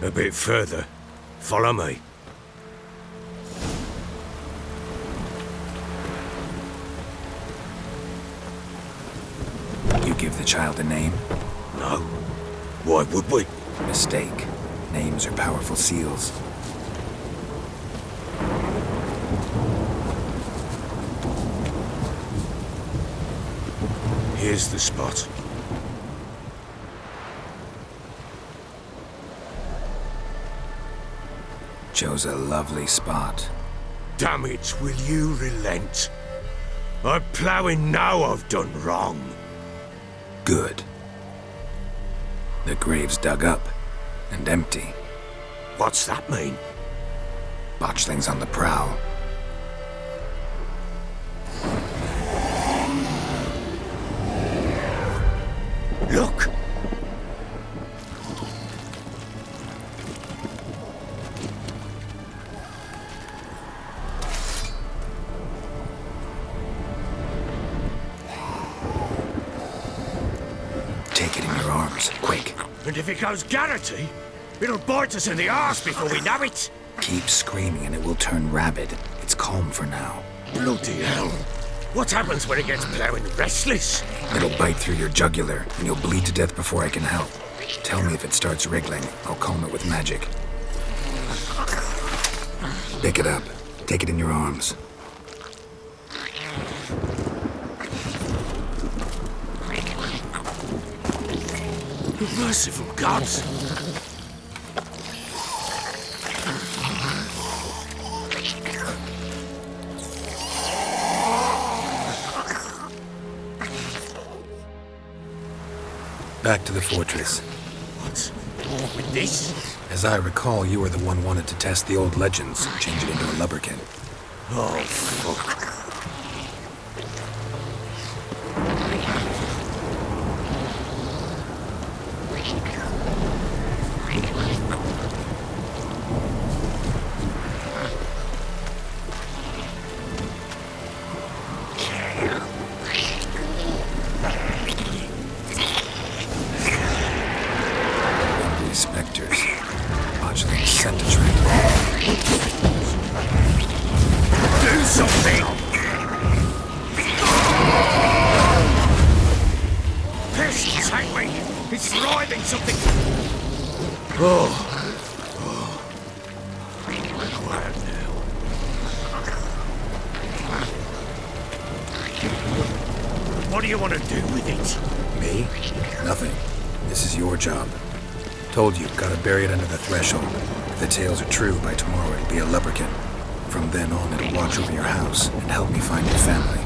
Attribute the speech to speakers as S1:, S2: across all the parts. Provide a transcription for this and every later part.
S1: A bit further. Follow me.
S2: You give the child a name?
S1: No. Why would we?
S2: Mistake. Names are powerful seals.
S1: Here's the spot.
S2: Chose a lovely spot.
S1: Damn it, will you relent? I'm ploughing now I've done wrong.
S2: Good. The grave's dug up and empty.
S1: What's that mean?
S2: Botchling's on the prowl.
S1: Look!
S2: Take it in your arms, quick.
S1: And if it goes Garrity, it'll bite us in the arse before we know it.
S2: Keep screaming and it will turn rabid. It's calm for now.
S1: Bloody hell. What happens when it gets ploughing restless?
S2: It'll bite through your jugular and you'll bleed to death before I can help. Tell me if it starts wriggling. I'll calm it with magic. Pick it up. Take it in your arms.
S1: Merciful gods!
S2: Back to the fortress.
S1: What? With this?
S2: As I recall, you were the one wanted to test the old legends, change it into a lubberkin.
S1: Oh, fuck.
S2: Spectres. Botchling sent a trap.
S1: Do something! Piss, take me! It's writhing something! Oh. Quiet now. What do you want to do with it?
S2: Me? Nothing. This is your job. Told you, gotta bury it under the threshold. If the tales are true, by tomorrow it'll be a lubberkin. From then on, it'll watch over your house and help me find your family.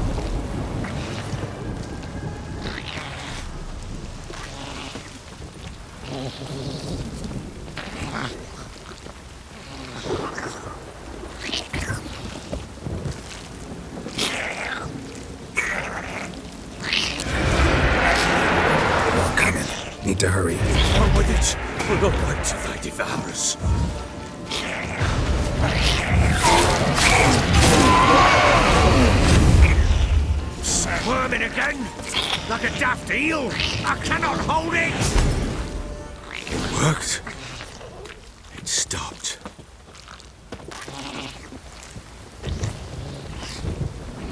S2: Well, come in. Need to hurry.
S1: On with it. We'll not wait till they devour us. Squirming again? Like a daft eel? I cannot hold it! It worked. It stopped.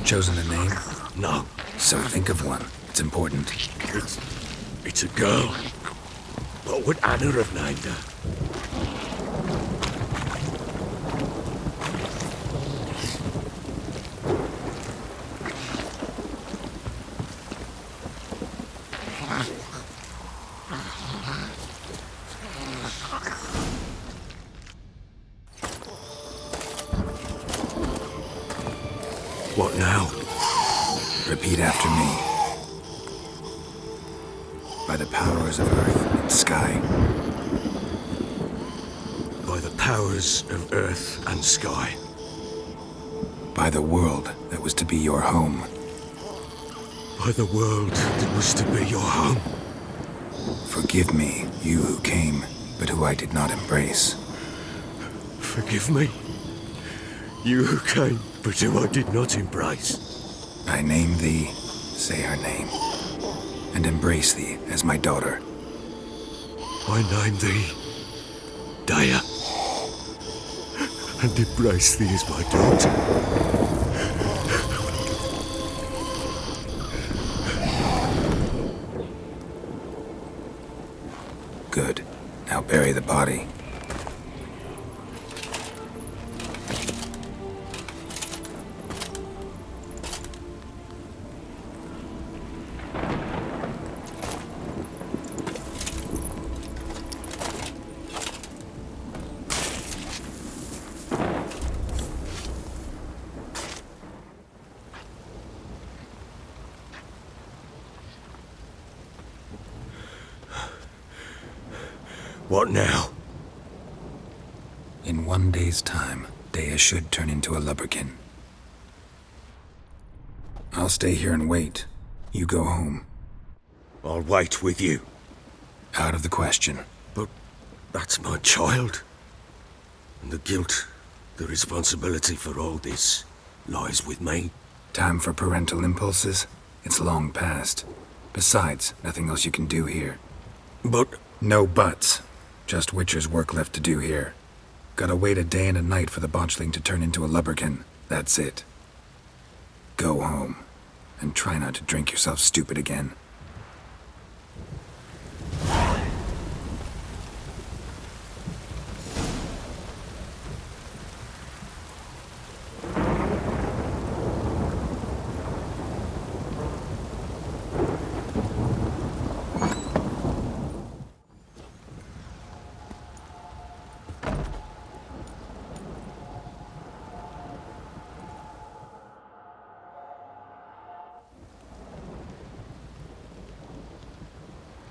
S2: Chosen a name?
S1: No.
S2: So think of one. It's important.
S1: It's a girl. What would Anna have named her? What now?
S2: Repeat after me. By the powers of earth and sky.
S1: By the powers of earth and sky.
S2: By the world that was to be your home.
S1: By the world that was to be your home.
S2: Forgive me, you who came, but who I did not embrace.
S1: Forgive me. You who came, but who I did not embrace.
S2: I name thee, say her name, and embrace thee as my daughter.
S1: I name thee Daya, and embrace thee as my daughter.
S2: Good. Now bury the body.
S1: What now?
S2: In 1 day's time, Daya should turn into a lubberkin. I'll stay here and wait. You go home.
S1: I'll wait with you.
S2: Out of the question.
S1: But that's my child. And the guilt, the responsibility for all this, lies with me.
S2: Time for parental impulses? It's long past. Besides, nothing else you can do here.
S1: But...
S2: No buts. Just Witcher's work left to do here. Gotta wait a day and a night for the Botchling to turn into a lubberkin. That's it. Go home. And try not to drink yourself stupid again.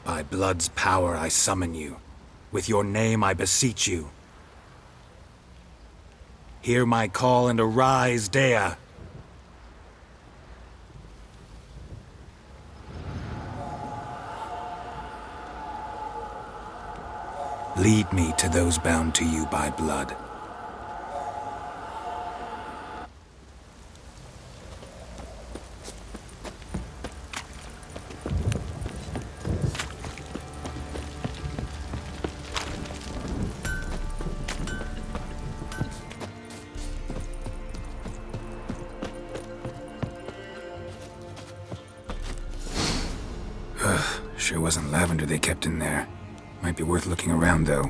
S2: By blood's power I summon you. With your name I beseech you. Hear my call and arise, Daya. Lead me to those bound to you by blood. Sure wasn't lavender they kept in there. Might be worth looking around, though.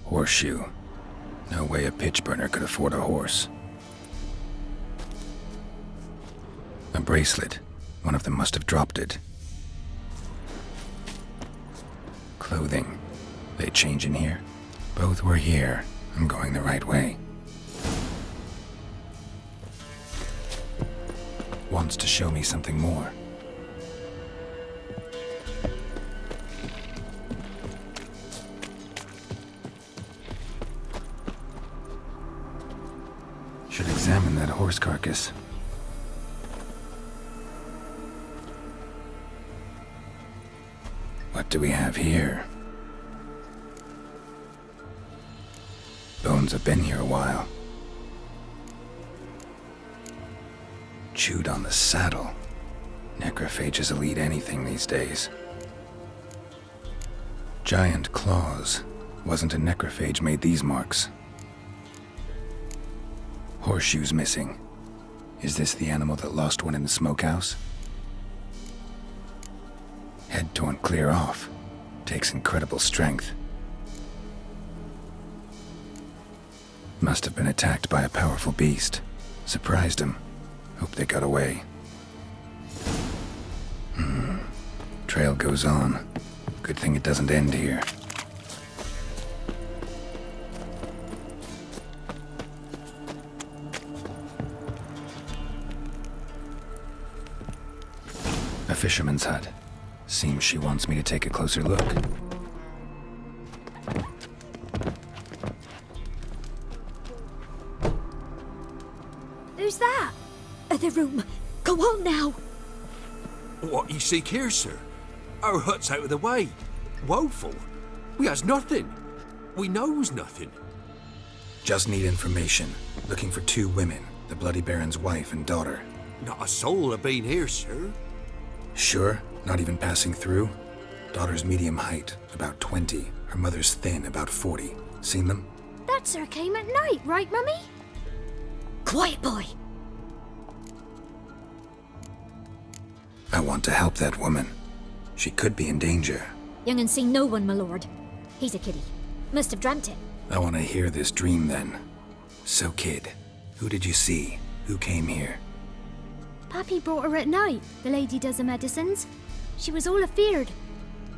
S2: Horseshoe. No way a pitch burner could afford a horse. A bracelet. One of them must have dropped it. Clothing. They change in here? Both were here. I'm going the right way. Wants to show me something more. Should examine that horse carcass. What do we have here? Bones have been here a while. Chewed on the saddle. Necrophages will eat anything these days. Giant claws. Wasn't a necrophage made these marks. Horseshoes missing. Is this the animal that lost one in the smokehouse? Head torn clear off. Takes incredible strength. Must have been attacked by a powerful beast. Surprised him. Hope they got away. Trail goes on. Good thing it doesn't end here. A fisherman's hut. Seems she wants me to take a closer look.
S3: Who's that? Other room. Go on now.
S4: What you seek here, sir? Our hut's out of the way. Woeful. We has nothing. We knows nothing.
S2: Just need information. Looking for 2 women. The Bloody Baron's wife and daughter.
S4: Not a soul have been here, sir.
S2: Sure? Not even passing through? Daughter's medium height, about 20. Her mother's thin, about 40. Seen them?
S3: That sir came at night, right, Mummy? Quiet, boy.
S2: I want to help that woman. She could be in danger.
S3: Young and seen no one, my lord. He's a kiddie. Must have dreamt it.
S2: I want to hear this dream then. So, kid, who did you see? Who came here?
S3: Pappy brought her at night, the lady does the medicines. She was all afeared.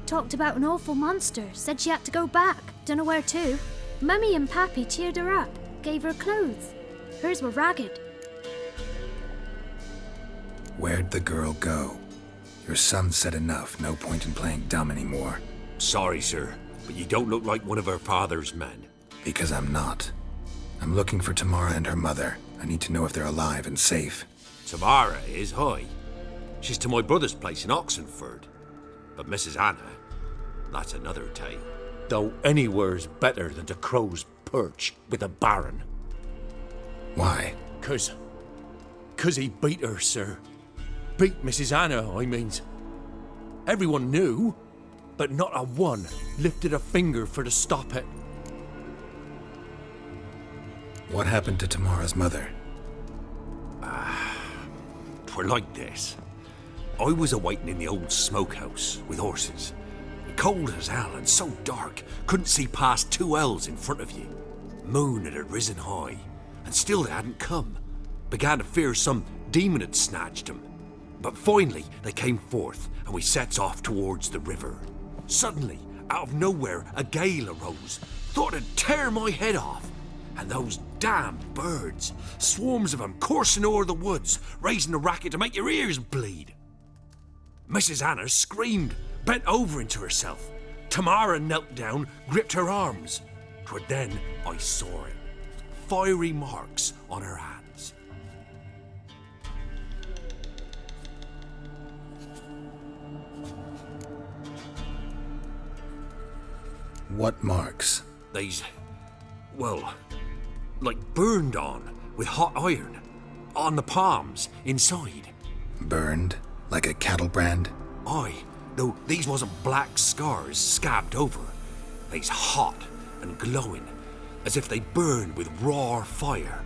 S3: Talked about an awful monster, said she had to go back, dunno where to. Mummy and Pappy cheered her up, gave her clothes. Hers were ragged.
S2: Where'd the girl go? Your son said enough, no point in playing dumb anymore.
S4: Sorry, sir, but you don't look like one of her father's men.
S2: Because I'm not. I'm looking for Tamara and her mother. I need to know if they're alive and safe.
S4: Tamara is, hi. She's to my brother's place in Oxenford. But Mrs. Anna, that's another tale. Though anywhere's better than to Crow's perch with a baron.
S2: Why?
S4: 'Cause he beat her, sir. Beat Mrs. Anna, I means. Everyone knew, but not a one lifted a finger for to stop it.
S2: What happened to Tamara's mother?
S4: 'Twere like this. I was awaiting in the old smokehouse with horses. Cold as hell and so dark, couldn't see past 2 ells in front of you. Moon had risen high, and still they hadn't come. Began to fear some demon had snatched them. But finally they came forth, and we sets off towards the river. Suddenly, out of nowhere, a gale arose. Thought it'd tear my head off. And those damned birds, swarms of 'em coursing o'er the woods, raising a racket to make your ears bleed. Mrs. Anna screamed, bent over into herself. Tamara knelt down, gripped her arms. 'Twere then I saw it. Fiery marks on her hands.
S2: What marks?
S4: They's, well, like burned on with hot iron. On the palms, inside.
S2: Burned? Like a cattle brand?
S4: Aye, though these wasn't black scars scabbed over. They's hot and glowing, as if they burned with raw fire.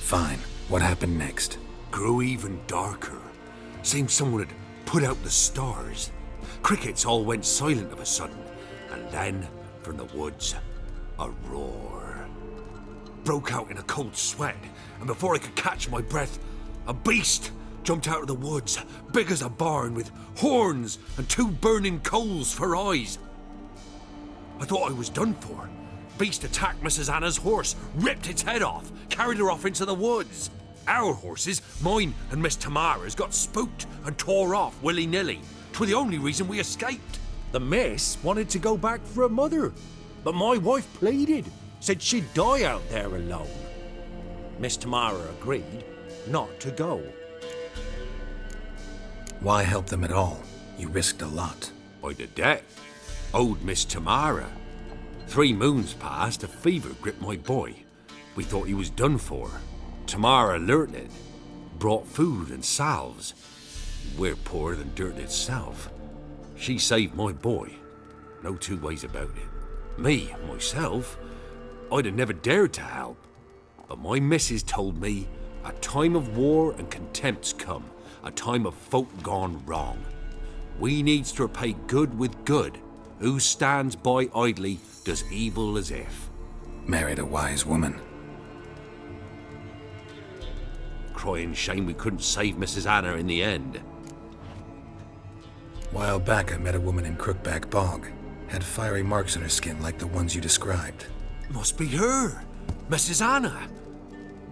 S2: Fine. What happened next?
S4: Grew even darker. Seemed someone had put out the stars. Crickets all went silent of a sudden, and then, from the woods, a roar. Broke out in a cold sweat, and before I could catch my breath, a beast jumped out of the woods, big as a barn, with horns and 2 burning coals for eyes. I thought I was done for. Beast attacked Mrs. Anna's horse, ripped its head off, carried her off into the woods. Our horses, mine and Miss Tamara's, got spooked and tore off willy-nilly. 'Twere the only reason we escaped. The miss wanted to go back for her mother, but my wife pleaded, said she'd die out there alone. Miss Tamara agreed not to go.
S2: Why help them at all? You risked a lot.
S4: By the debt, owed Miss Tamara. 3 moons passed, a fever gripped my boy. We thought he was done for. Tamara learnt it, brought food and salves. We're poorer than dirt itself. She saved my boy. No 2 ways about it. Me, myself, I'd have never dared to help. But my missus told me a time of war and contempt's come, a time of folk gone wrong. We needs to repay good with good. Who stands by idly does evil as if.
S2: Married a wise woman.
S4: Crying shame we couldn't save Mrs. Anna in the end.
S2: While back I met a woman in Crookback Bog. Had fiery marks on her skin like the ones you described.
S4: Must be her, Mrs. Anna.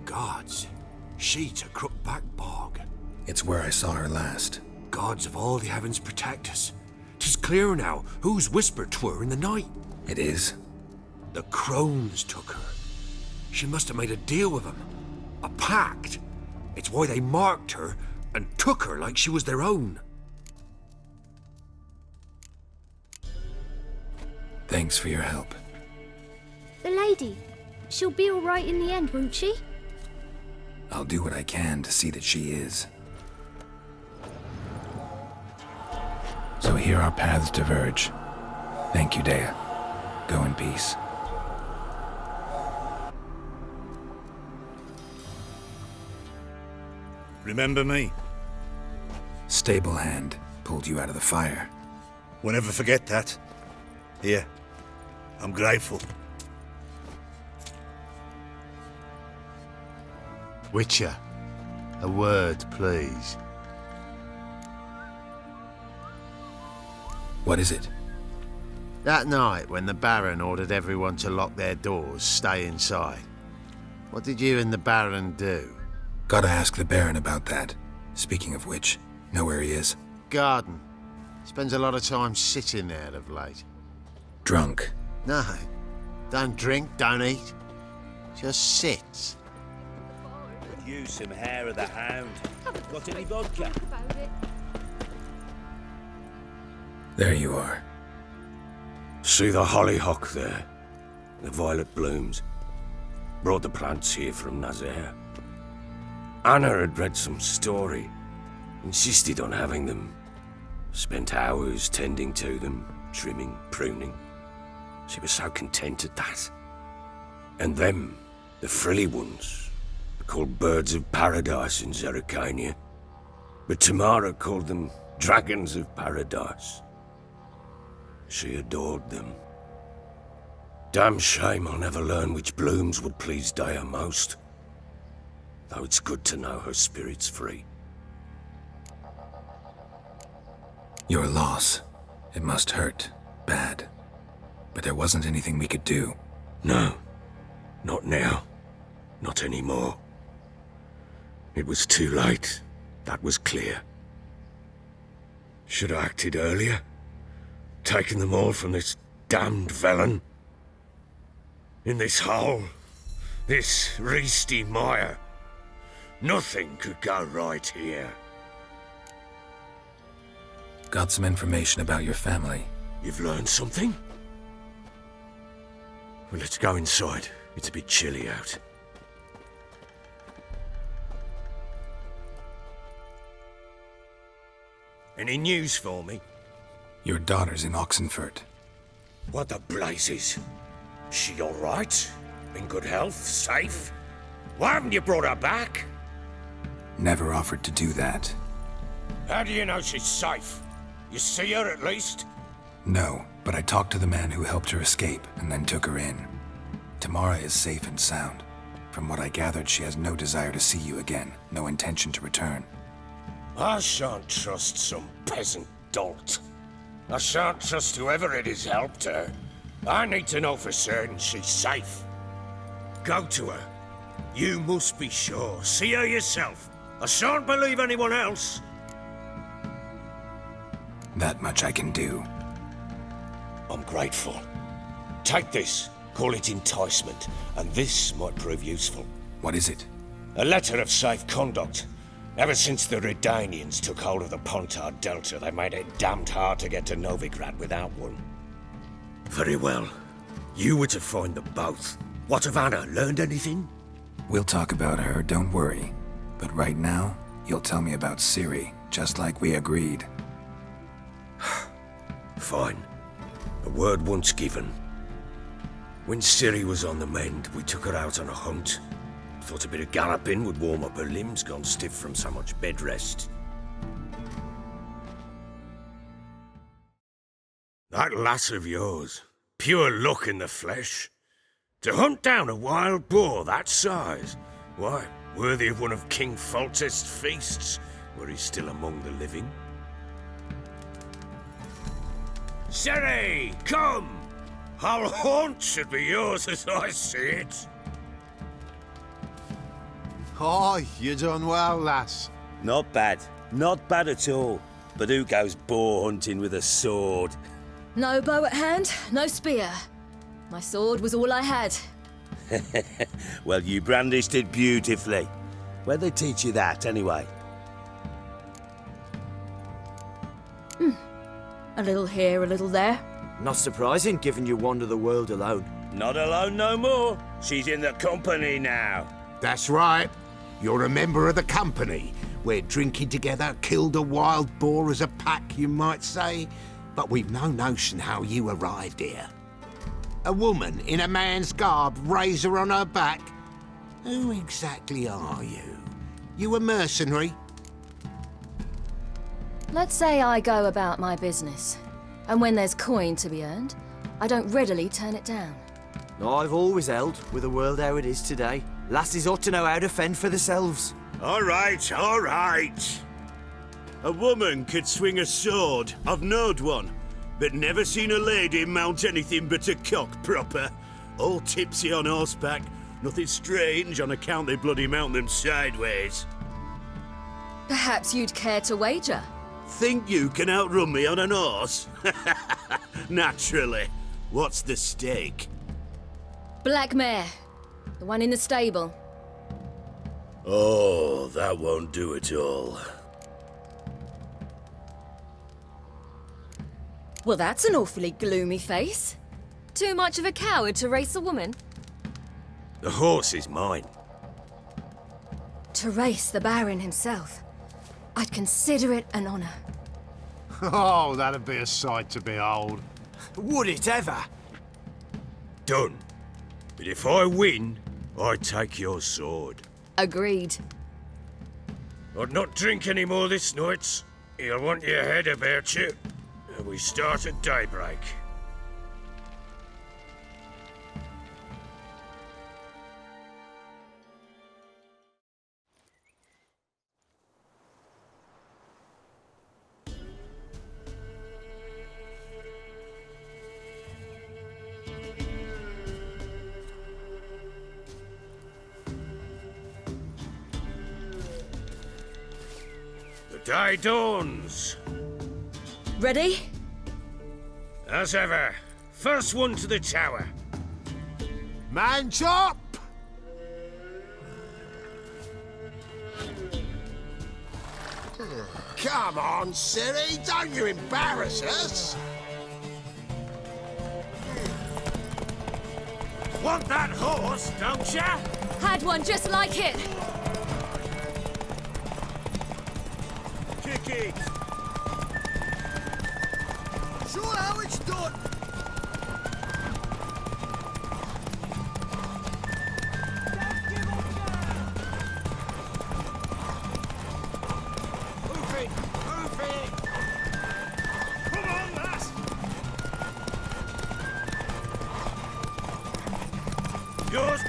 S4: Gods, she to Crookback Bog.
S2: It's where I saw her last.
S4: Gods of all the heavens protect us. 'Tis clear now whose whisper 'twere in the night.
S2: It is?
S4: The Crones took her. She must have made a deal with them. A pact. It's why they marked her and took her like she was their own.
S2: Thanks for your help.
S3: The lady, she'll be all right in the end, won't she?
S2: I'll do what I can to see that she is. So here our paths diverge. Thank you, Dea. Go in peace.
S5: Remember me?
S2: Stable hand pulled you out of the fire.
S5: We'll never forget that. Here, I'm grateful.
S6: Witcher, a word, please.
S2: What is it?
S6: That night when the Baron ordered everyone to lock their doors, stay inside. What did you and the Baron do?
S2: Gotta ask the Baron about that. Speaking of which, know where he is?
S6: Garden. Spends a lot of time sitting there of late.
S2: Drunk.
S6: No. Don't drink, don't eat. Just sits.
S7: Could use some hair of the hound. Got any vodka?
S2: There you are.
S1: See the hollyhock there? The violet blooms. Brought the plants here from Nazaire. Anna had read some story. Insisted on having them. Spent hours tending to them, trimming, pruning. She was so content at that. And them, the frilly ones, are called birds of paradise in Zerrikania. But Tamara called them dragons of paradise. She adored them. Damn shame I'll never learn which blooms would please Dea most. Though it's good to know her spirit's free.
S2: Your loss. It must hurt. Bad. But there wasn't anything we could do.
S1: No. Not now. Not anymore. It was too late. That was clear. Should have acted earlier. Taken them all from this damned Velen. In this hole. This reesty mire. Nothing could go right here.
S2: Got some information about your family.
S1: You've learned something? Well, let's go inside. It's a bit chilly out. Any news for me?
S2: Your daughter's in Oxenfurt.
S1: What the blazes? She all right? In good health? Safe? Why haven't you brought her back?
S2: Never offered to do that.
S1: How do you know she's safe? You see her at least?
S2: No, but I talked to the man who helped her escape and then took her in. Tamara is safe and sound. From what I gathered, she has no desire to see you again, no intention to return.
S1: I shan't trust some peasant dolt. I shan't trust whoever it is helped her. I need to know for certain she's safe. Go to her. You must be sure. See her yourself. I shan't believe anyone else.
S2: That much I can do.
S1: I'm grateful. Take this. Call it enticement, and this might prove useful.
S2: What is it?
S1: A letter of safe conduct. Ever since the Redanians took hold of the Pontard Delta, they made it damned hard to get to Novigrad without one. Very well. You were to find them both. What of Anna? Learned anything?
S2: We'll talk about her, don't worry. But right now, you'll tell me about Ciri, just like we agreed.
S1: Fine. A word once given. When Ciri was on the mend, we took her out on a hunt. Thought a bit of galloping would warm up her limbs, gone stiff from so much bed rest. That lass of yours, pure luck in the flesh. To hunt down a wild boar that size, why, worthy of one of King Foltest's feasts, were he still among the living. Ciri, come! Our haunt should be yours as I see it.
S6: Aye, you done well, lass.
S7: Not bad. Not bad at all. But who goes boar hunting with a sword?
S8: No bow at hand, no spear. My sword was all I had.
S7: Well, you brandished it beautifully. Where'd they teach you that, anyway?
S8: A little here, a little there.
S9: Not surprising, given you wander the world alone.
S7: Not alone no more. She's in the company now.
S6: That's right.
S4: You're a member of the company. We're drinking together, killed a wild boar as a pack, you might say. But we've no notion how you arrived here. A woman in a man's garb, razor on her back. Who exactly are you? You a mercenary?
S8: Let's say I go about my business. And when there's coin to be earned, I don't readily turn it down.
S9: I've always held, with the world how it is today, lasses ought to know how to fend for themselves.
S7: All right, all right. A woman could swing a sword. I've knowed one, but never seen a lady mount anything but a cock proper. All tipsy on horseback. Nothing strange on account they bloody mount them sideways.
S8: Perhaps you'd care to wager?
S7: Think you can outrun me on an horse? Naturally. What's the stake?
S8: Black mare. The one in the stable.
S7: Oh, that won't do it all.
S8: Well, that's an awfully gloomy face. Too much of a coward to race a woman?
S1: The horse is mine.
S8: To race the Baron himself. I'd consider it an honor.
S6: Oh, that'd be a sight to behold.
S9: Would it ever?
S1: Done. But if I win, I take your sword.
S8: Agreed.
S1: I'd not drink any more this night. You'll want your head about you. And we start at daybreak. The day dawns.
S8: Ready?
S1: As ever, first one to the tower.
S6: Man chop!
S4: Come on, Ciri, don't you embarrass us!
S1: Want that horse, don't ya?
S8: Had one just like it.
S1: Kick it.
S6: Show how it's done!
S1: Move it! Move it! Come on, lass! Yours!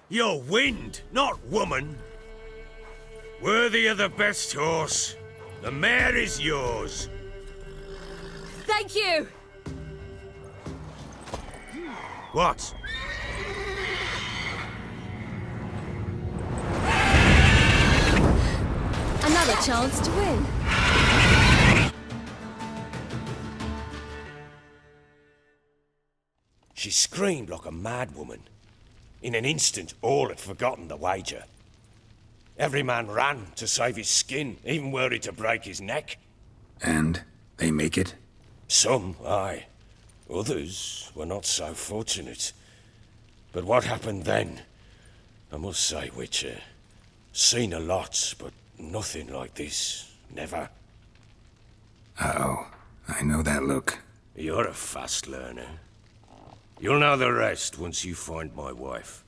S1: You're wind, not woman. Worthy of the best horse. The mare is yours.
S8: Thank you!
S1: What?
S8: Another chance to win.
S1: She screamed like a mad woman. In an instant, all had forgotten the wager. Every man ran to save his skin, even were it to break his neck.
S2: And they make it?
S1: Some, aye. Others were not so fortunate. But what happened then? I must say, Witcher, seen a lot, but nothing like this. Never.
S2: Uh-oh. I know that look.
S1: You're a fast learner. You'll know the rest once you find my wife.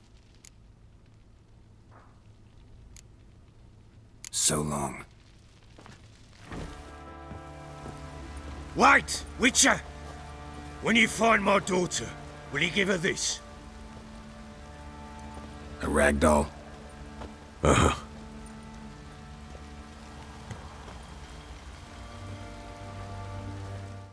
S2: So long.
S1: Wait, Witcher! When you find my daughter, will you give her this?
S2: A rag doll?
S1: Uh-huh.